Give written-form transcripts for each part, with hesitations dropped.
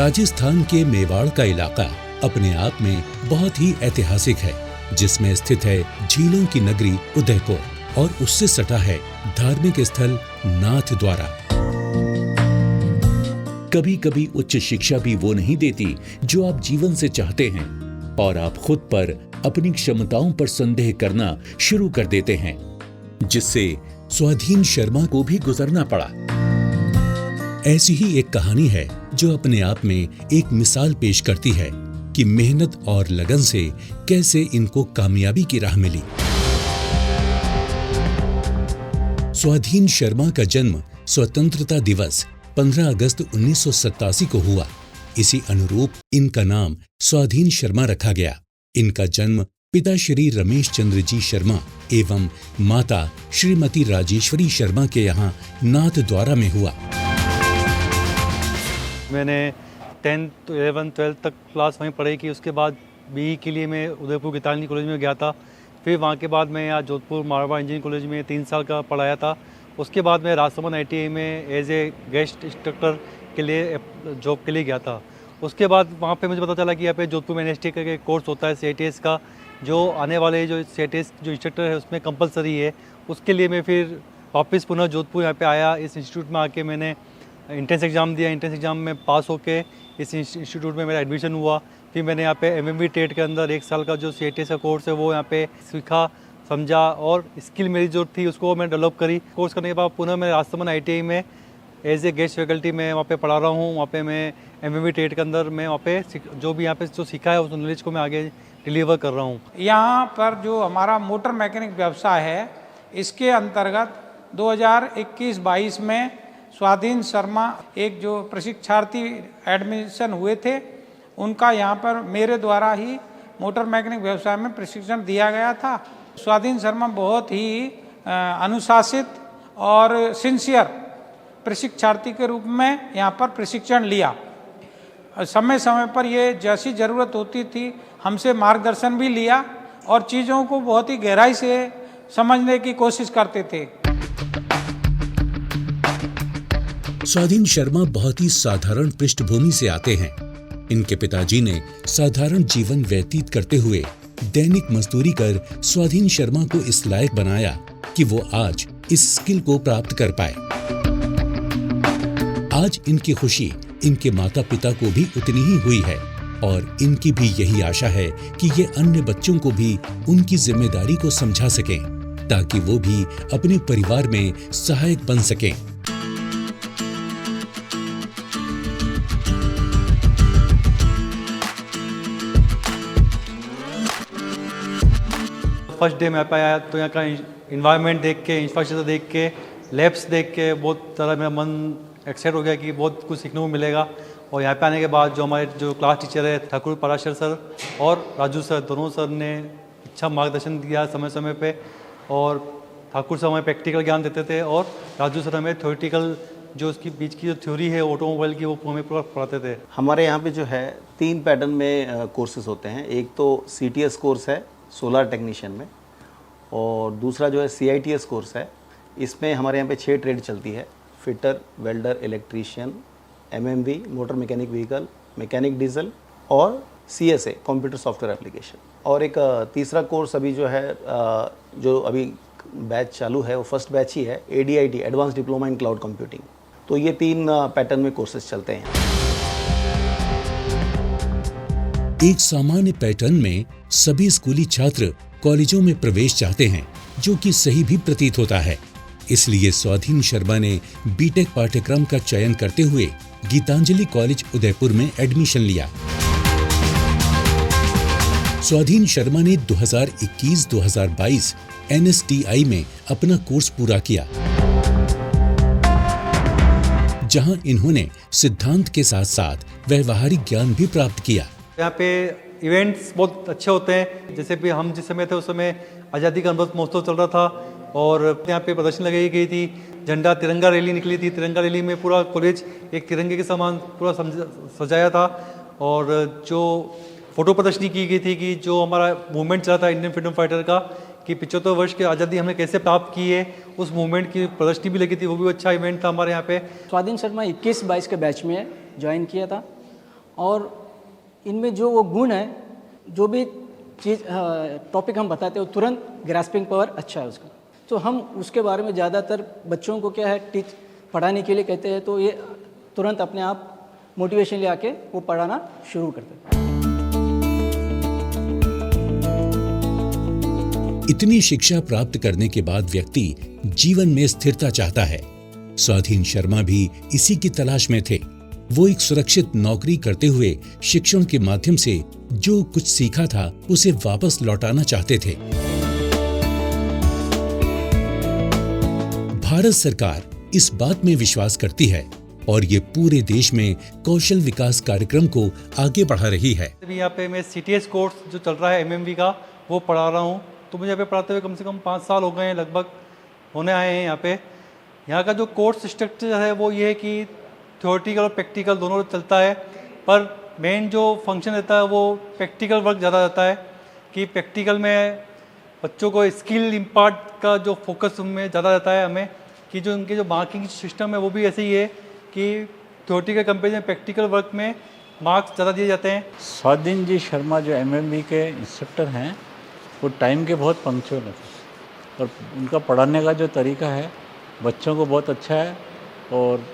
राजस्थान के मेवाड़ का इलाका अपने आप में बहुत ही ऐतिहासिक है, जिसमें स्थित है झीलों की नगरी उदयपुर और उससे सटा है धार्मिक स्थल नाथ द्वारा। कभी कभी उच्च शिक्षा भी वो नहीं देती जो आप जीवन से चाहते हैं और आप खुद पर अपनी क्षमताओं पर संदेह करना शुरू कर देते हैं, जिससे स्वाधीन शर्मा को भी गुजरना पड़ा। ऐसी ही एक कहानी है जो अपने आप में एक मिसाल पेश करती है कि मेहनत और लगन से कैसे इनको कामयाबी की राह मिली। स्वाधीन शर्मा का जन्म स्वतंत्रता दिवस 15 अगस्त 1987 को हुआ। इसी अनुरूप इनका नाम स्वाधीन शर्मा रखा गया। इनका जन्म पिता श्री रमेश चंद्र जी शर्मा एवं माता श्रीमती राजेश्वरी शर्मा के यहाँ नाथ द्वारा में हुआ। मैंने 10th 11th 12th तक क्लास वहीं पढ़ाई की। उसके बाद बीई के लिए मैं उदयपुर गीतांजलि कॉलेज में गया था। फिर वहाँ के बाद मैं यहाँ जोधपुर मारवाड़ इंजीनियरिंग कॉलेज में 3 साल का पढ़ाया था। उसके बाद मैं राजसमंद ITI में एज ए गेस्ट इंस्ट्रक्टर के लिए जॉब के लिए गया था। उसके बाद वहाँ पे मुझे पता चला कि यहाँ पे जोधपुर में NST का एक कोर्स होता है CITS का, जो आने वाले जो CITS जो इंस्ट्रक्टर है उसमें कंपलसरी है। उसके लिए मैं फिर वापस पुनः जोधपुर यहाँ पे आया। इस इंस्टीट्यूट में आके मैंने एंट्रेंस एग्ज़ाम दिया। एंट्रेंस एग्ज़ाम में पास होके इस इंस्टीट्यूट में मेरा एडमिशन हुआ। फिर मैंने यहाँ पे MMB टेट के अंदर 1 साल का जो CITS का कोर्स है वो यहाँ पे सीखा, समझा और स्किल मेरी जो थी उसको मैं डेवलप करी। कोर्स करने के बाद पुनः मैं राजसमंद ITI में एज ए गेस्ट फैकल्टी में वहाँ पे पढ़ा रहा हूँ। वहाँ पे मैं MMB टेट के अंदर मैं वहाँ पे जो भी यहाँ पे जो सीखा है उस नॉलेज को मैं आगे डिलीवर कर रहा हूँ। यहाँ पर जो हमारा मोटर मैकेनिक व्यवसाय है, इसके अंतर्गत 2021-22 में स्वाधीन शर्मा एक जो प्रशिक्षार्थी एडमिशन हुए थे, उनका यहाँ पर मेरे द्वारा ही मोटर मैकेनिक व्यवसाय में प्रशिक्षण दिया गया था। स्वाधीन शर्मा बहुत ही अनुशासित और सिंसियर प्रशिक्षार्थी के रूप में यहाँ पर प्रशिक्षण लिया। समय समय पर ये जैसी ज़रूरत होती थी हमसे मार्गदर्शन भी लिया और चीज़ों को बहुत ही गहराई से समझने की कोशिश करते थे। स्वाधीन शर्मा बहुत ही साधारण पृष्ठभूमि से आते हैं। इनके पिताजी ने साधारण जीवन व्यतीत करते हुए दैनिक मजदूरी कर स्वाधीन शर्मा को इस लायक बनाया कि वो आज इस स्किल को प्राप्त कर पाए। आज इनकी खुशी इनके माता पिता को भी उतनी ही हुई है और इनकी भी यही आशा है कि ये अन्य बच्चों को भी उनकी जिम्मेदारी को समझा सकें, ताकि वो भी अपने परिवार में सहायक बन सकें। फर्स्ट डे मैं यहाँ पे आया तो यहाँ का इन्वायरमेंट देख के, इंफ्रास्ट्रक्चर देख के, लैब्स देख के बहुत ज़्यादा मेरा मन एक्साइट हो गया कि बहुत कुछ सीखने को मिलेगा। और यहाँ पे आने के बाद जो हमारे जो क्लास टीचर है ठाकुर पराशर सर और राजू सर, दोनों सर ने अच्छा मार्गदर्शन दिया समय समय पे। और ठाकुर सर हमें प्रैक्टिकल ज्ञान देते थे और राजू सर हमें थ्योरेटिकल जो उसकी बीच की जो थ्योरी है ऑटोमोबाइल की वो हमें पूरा पढ़ाते थे। हमारे यहाँ पे जो है 3 पैटर्न में कोर्सेज होते हैं। एक तो CTS कोर्स है सोलर टेक्नीशियन में, और दूसरा जो है CITS कोर्स है। इसमें हमारे यहाँ पे 6 ट्रेड चलती है: fitter, welder, electrician, MMV motor mechanic vehicle, mechanic diesel और CSA कंप्यूटर सॉफ्टवेयर एप्लीकेशन। और एक तीसरा कोर्स अभी जो है जो अभी बैच चालू है वो फर्स्ट बैच ही है, ADIT advance diploma in cloud computing. तो ये 3 पैटर्न में कोर्सेज चलते हैं। एक सामान्य पैटर्न में सभी स्कूली छात्र कॉलेजों में प्रवेश चाहते हैं, जो कि सही भी प्रतीत होता है। इसलिए स्वाधीन शर्मा ने बीटेक पाठ्यक्रम का चयन करते हुए गीतांजलि कॉलेज उदयपुर में एडमिशन लिया। स्वाधीन शर्मा ने 2021-2022 NSTI में अपना कोर्स पूरा किया, जहां इन्होंने सिद्धांत के साथ साथ व्यवहारिक ज्ञान भी प्राप्त किया। यहाँ पे इवेंट्स बहुत अच्छे होते हैं। जैसे भी हम जिस समय थे उस समय आज़ादी का अमृत महोत्सव चल रहा था और यहाँ पे प्रदर्शनी लगाई गई थी, झंडा तिरंगा रैली निकली थी। तिरंगा रैली में पूरा कॉलेज एक तिरंगे के समान पूरा सजाया था। और जो फोटो प्रदर्शनी की गई थी कि जो हमारा मूवमेंट चला था इंडियन फ्रीडम फाइटर का, कि 75 वर्ष की आज़ादी हमने कैसे प्राप्त की है, उस मूवमेंट की प्रदर्शनी भी लगी थी। वो भी अच्छा इवेंट था हमारे यहाँ पे। स्वाधीन शर्मा 21-22 के बैच में ज्वाइन किया था और इनमें जो वो गुण है, जो भी चीज़ टॉपिक हम बताते हैं वो तुरंत ग्रास्पिंग पावर अच्छा है उसका। तो हम उसके बारे में ज़्यादातर बच्चों को क्या है पढ़ाने के लिए कहते हैं, तो ये तुरंत अपने आप मोटिवेशन ले आके वो पढ़ाना शुरू करते हैं। इतनी शिक्षा प्राप्त करने के बाद व्यक्ति जीवन में स्थिरता चाहता है। स्वाधीन शर्मा भी इसी की तलाश में थे। वो एक सुरक्षित नौकरी करते हुए शिक्षण के माध्यम से जो कुछ सीखा था उसे वापस लौटाना चाहते थे। भारत सरकार इस बात में विश्वास करती है और ये पूरे देश में कौशल विकास कार्यक्रम को आगे बढ़ा रही है। अभी यहाँ पे मैं CTS कोर्स जो चल रहा है MMV का, वो पढ़ा रहा हूँ। तो मुझे यहाँ पे पढ़ाते हुए कम से कम 5 साल हो गए हैं, लगभग होने आए हैं यहाँ पे। यहाँ का जो कोर्स स्ट्रक्चर है वो ये है कि थ्योरेटिकल और प्रैक्टिकल दोनों चलता है, पर मेन जो फंक्शन रहता है वो प्रैक्टिकल वर्क ज़्यादा रहता है। कि प्रैक्टिकल में बच्चों को स्किल इम्पार्ट का जो फोकस उनमें ज़्यादा रहता है हमें, कि जो उनके जो मार्किंग सिस्टम है वो भी ऐसे ही है कि थ्योरेटिकल कंपेरिजन प्रैक्टिकल वर्क में मार्क्स ज़्यादा दिए जाते हैं। स्वाधीन जी शर्मा जो MMV के इंस्ट्रक्टर हैं वो टाइम के बहुत पंक्चुअल है और उनका पढ़ाने का जो तरीका है बच्चों को बहुत अच्छा है और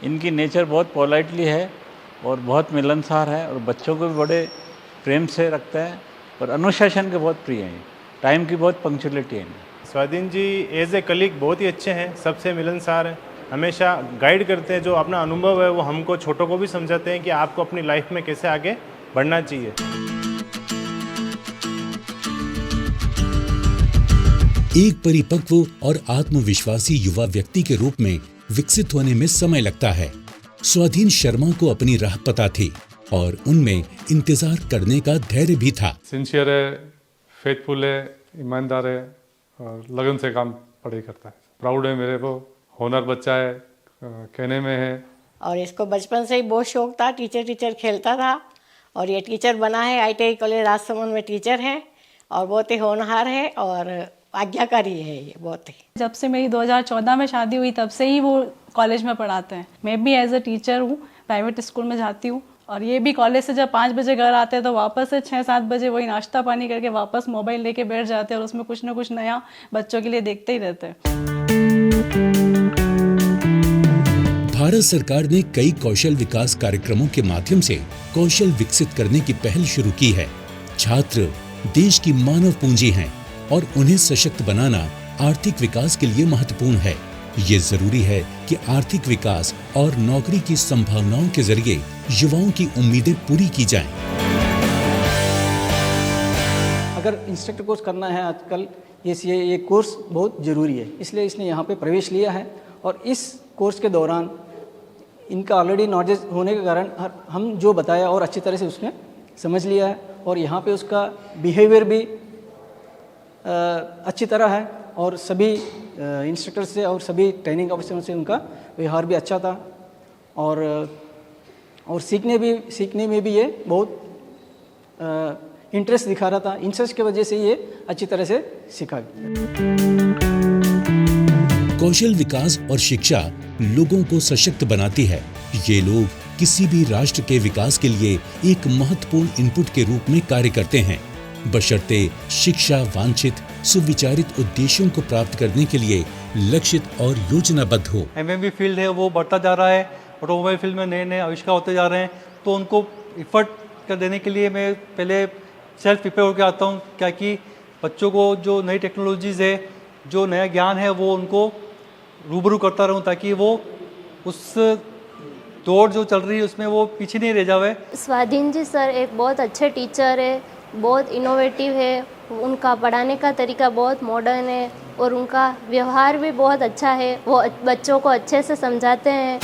इनकी नेचर बहुत पोलाइटली है और बहुत मिलनसार है और बच्चों को भी बड़े प्रेम से रखता है और अनुशासन के बहुत प्रिय हैं। टाइम की बहुत पंक्चुअलिटी है। स्वाधीन जी एज ए कलीग बहुत ही अच्छे हैं, सबसे मिलनसार हैं, हमेशा गाइड करते हैं। जो अपना अनुभव है वो हमको छोटों को भी समझाते हैं कि आपको अपनी लाइफ में कैसे आगे बढ़ना चाहिए। एक परिपक्व और आत्मविश्वासी युवा व्यक्ति के रूप में विकसित होने में समय लगता है। स्वाधीन शर्मा को अपनी राह पता थी और उनमें इंतजार करने का धैर्य भी था। सिंसियर है, फेथफुल है, ईमानदार है और लगन से काम पढ़ाई करता है। प्राउड है मेरे को, होनर बच्चा है, कहने में है। और इसको बचपन से ही बहुत शौक था, टीचर खेलता था और ये टीचर बना है। ITI कॉलेज राजसमंद में टीचर है और बहुत ही होनहार है और आज्ञाकारी है ये बहुत ही। जब से मेरी 2014 में शादी हुई तब से ही वो कॉलेज में पढ़ाते हैं। मैं भी एज अ टीचर हूँ, प्राइवेट स्कूल में जाती हूँ और ये भी कॉलेज से जब 5 बजे घर आते हैं तो वापस से 6-7 बजे वही नाश्ता पानी करके वापस मोबाइल लेके बैठ जाते हैं और उसमें कुछ ना कुछ नया बच्चों के लिए देखते ही रहते हैं। भारत सरकार ने कई कौशल विकास कार्यक्रमों के माध्यम से कौशल विकसित करने की पहल शुरू की है। छात्र देश की मानव पूंजी हैं और उन्हें सशक्त बनाना आर्थिक विकास के लिए महत्वपूर्ण है। ये जरूरी है कि आर्थिक विकास और नौकरी की संभावनाओं के जरिए युवाओं की उम्मीदें पूरी की जाएं। अगर इंस्ट्रक्टर कोर्स करना है आजकल ये कोर्स बहुत ज़रूरी है, इसलिए इसने यहाँ पे प्रवेश लिया है और इस कोर्स के दौरान इनका ऑलरेडी नॉलेज होने के कारण हम जो बताया और अच्छी तरह से उसने समझ लिया है और यहाँ पे उसका बिहेवियर भी अच्छी तरह है और सभी इंस्ट्रक्टर से और सभी ट्रेनिंग ऑफिसरों से उनका व्यवहार भी अच्छा था और सीखने में भी ये बहुत इंटरेस्ट दिखा रहा था। इंटरेस्ट की वजह से ये अच्छी तरह से सीखा। कौशल विकास और शिक्षा लोगों को सशक्त बनाती है। ये लोग किसी भी राष्ट्र के विकास के लिए एक महत्वपूर्ण इनपुट के रूप में कार्य करते हैं, बशर्ते शिक्षा वांछित सुविचारित उद्देश्यों को प्राप्त करने के लिए लक्षित और योजनाबद्ध हो। MMV फील्ड है वो बढ़ता जा रहा है, ऑटोमोबाइल फील्ड में नए नए आविष्कार होते जा रहे हैं, तो उनको इफर्ट कर देने के लिए मैं पहले सेल्फ प्रिपेयर होकर आता हूँ, क्या कि बच्चों को जो नई टेक्नोलॉजीज़ है, जो नया ज्ञान है वो उनको रूबरू करता रहूँ ताकि वो उस दौड़ जो चल रही है उसमें वो पीछे नहीं रह जावे। स्वाधीन जी सर एक बहुत अच्छे टीचर है, बहुत इनोवेटिव है, उनका पढ़ाने का तरीका बहुत मॉडर्न है और उनका व्यवहार भी बहुत अच्छा है। वो बच्चों को अच्छे से समझाते हैं।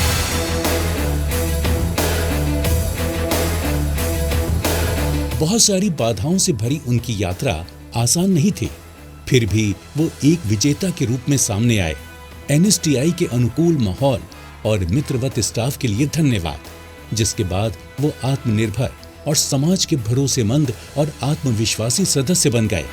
बहुत सारी बाधाओं से भरी उनकी यात्रा आसान नहीं थी, फिर भी वो एक विजेता के रूप में सामने आए। NSTI के अनुकूल माहौल और मित्रवत स्टाफ के लिए धन्यवाद, जिसके बाद वो आत्मनिर्भर और समाज के भरोसेमंद और आत्मविश्वासी सदस्य बन गए।